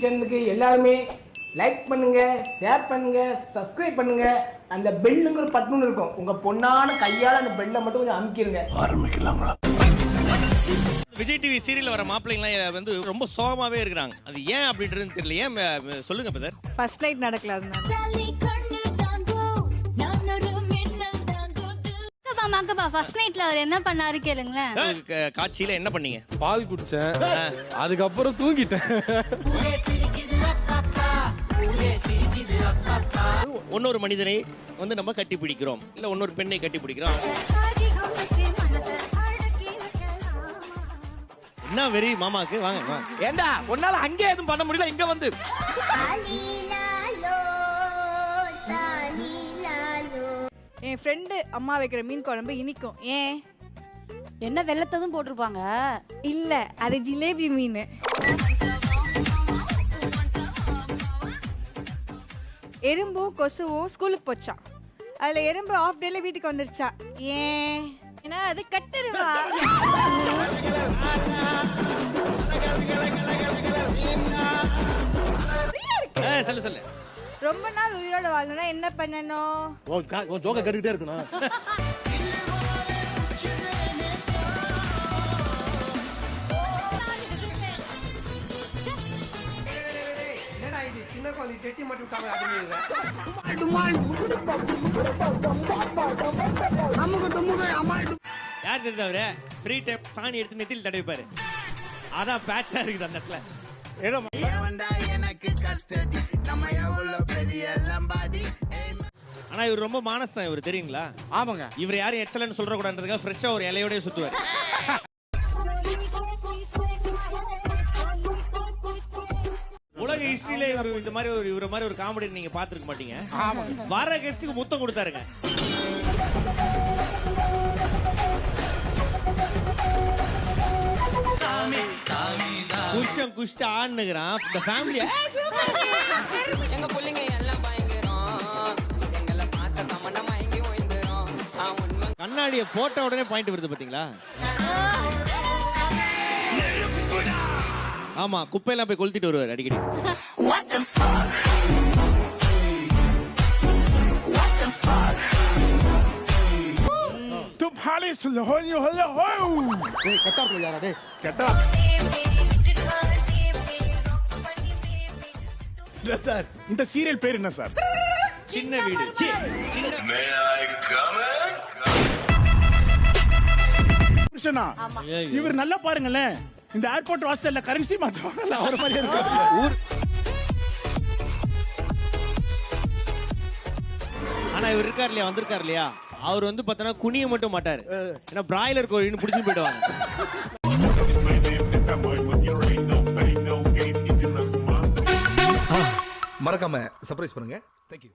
சேனலுக்கு எல்லாருமே லைக் பண்ணுங்க, ஷேர் பண்ணுங்க, சப்ஸ்கிரைப் பண்ணுங்க. அந்த பெல்லுங்கிற பட்டன் இருக்கும், உங்க பொண்ணான கையால அந்த பெல்லை மட்டும் கொஞ்சம் அமுக்கிடுங்க. ஆரம்பிக்கலாங்களா? விஜய் டிவி சீரியல் வர மாப்பிள்ளைங்களாம் வந்து ரொம்ப சோகமாவே இருக்கிறாங்க. அது ஏன் அப்படின்றது தெரியல. ஏன் சொல்லுங்க பிரதர். ஃபர்ஸ்ட் நைட் நடக்கல அதனால. மாக்கப்பா ஃபர்ஸ்ட் நைட்ல அவர் என்ன பண்ணாரு கேளுங்களேன். காட்சியில என்ன பண்ணீங்க? பால் குடிச்சேன், அதுக்கப்புறம் தூங்கிட்டேன். இன்னொரு மனிதனை வந்து நம்ம கட்டி பிடிக்கிறோம், இல்ல இன்னொரு பெண்ணை கட்டி பிடிக்கிறோம். என்ன வெறி மாமாக்கு? வாங்க வாங்க. ஏண்டா உன்னால அங்கே எதுவும் பண்ண முடியல, இங்க வந்து என் ஃப்ரெண்டு அம்மா வைக்கிற மீன் குழம்பு இனிக்கும். ஏன்? என்ன வெள்ளத்ததும் போட்டிருப்பாங்க? இல்ல, அது ஜிலேபி மீன். எறும்பும் கொசுவும் ஸ்கூலுக்கு போச்சான். அதுல எறும்பு ஆஃப் டேல வீட்டுக்கு வந்துருச்சா. ஏன்? ஏன்னா அது கட்டுருவா. சொல்லு சொல்லு. ரொம்ப நாள் உயிரோட வாழணும்னா என்ன பண்ணணும்? ஜோக்க கட்டிக்கிட்டே இருக்கணும். யார் தெரிஞ்சவரு? ஃப்ரீ டைம் சாணி எடுத்து நெத்தியில் தடவிப்பாரு. அதான் பேட்சா இருக்குது அந்த இடத்துல. ஆனா இவர் ரொம்ப மானஸ்தான் இவர், தெரியுங்களா? ஆமாங்க. இவர் யாரும் எக்ஸலன்ட் சொல்ற கூடாதுன்றதுக்காக ஃப்ரெஷ்ஷா ஒரு இலையோடய சுத்துவார். உலக ஹிஸ்டரியில இவர் இந்த மாதிரி இவர மாதிரி ஒரு காமெடி நீங்க பாத்துருக்க மாட்டீங்க. வர கெஸ்டுக்கு முத்தம் கொடுத்தாருங்க. குஷ்டம் குஷ்ட ஆண்ணுகிறான் இந்த ஃபேமிலி. எங்க புள்ளைங்க எல்லாம் பயங்கரம், எங்களை பார்த்த கமன மயங்கி ஓய்ந்துரும். கண்ணாடியை போட்ட உடனே பாயிண்ட் வருது பாத்தீங்களா? ஆமா, குப்பையெல்லாம் போய் கொளுத்திட்டு வருவார் அடிக்கடி. சார், இந்த சீரியல் பேர் என்ன சார்? சின்ன வீடு. கிருஷ்ணா, இவர் நல்லா பாருங்களேன், இந்த ஏர்போர்ட் வாசல்ல கரன்சி மாத்துவாங்கல்ல, அவர் மாதிரி இருக்காரு. ஆனா இவர் இருக்கார் இல்லையா, வந்திருக்கார் இல்லையா, அவர் வந்து பார்த்தனா குனிய மட்டும் மாட்டாரு. ஏன்னா பிராய்லர் கோழின்னு பிடிச்சு போயிடுவாங்க. மறக்காம சர்ப்ரைஸ் பண்ணுங்க. தேங்க்யூ.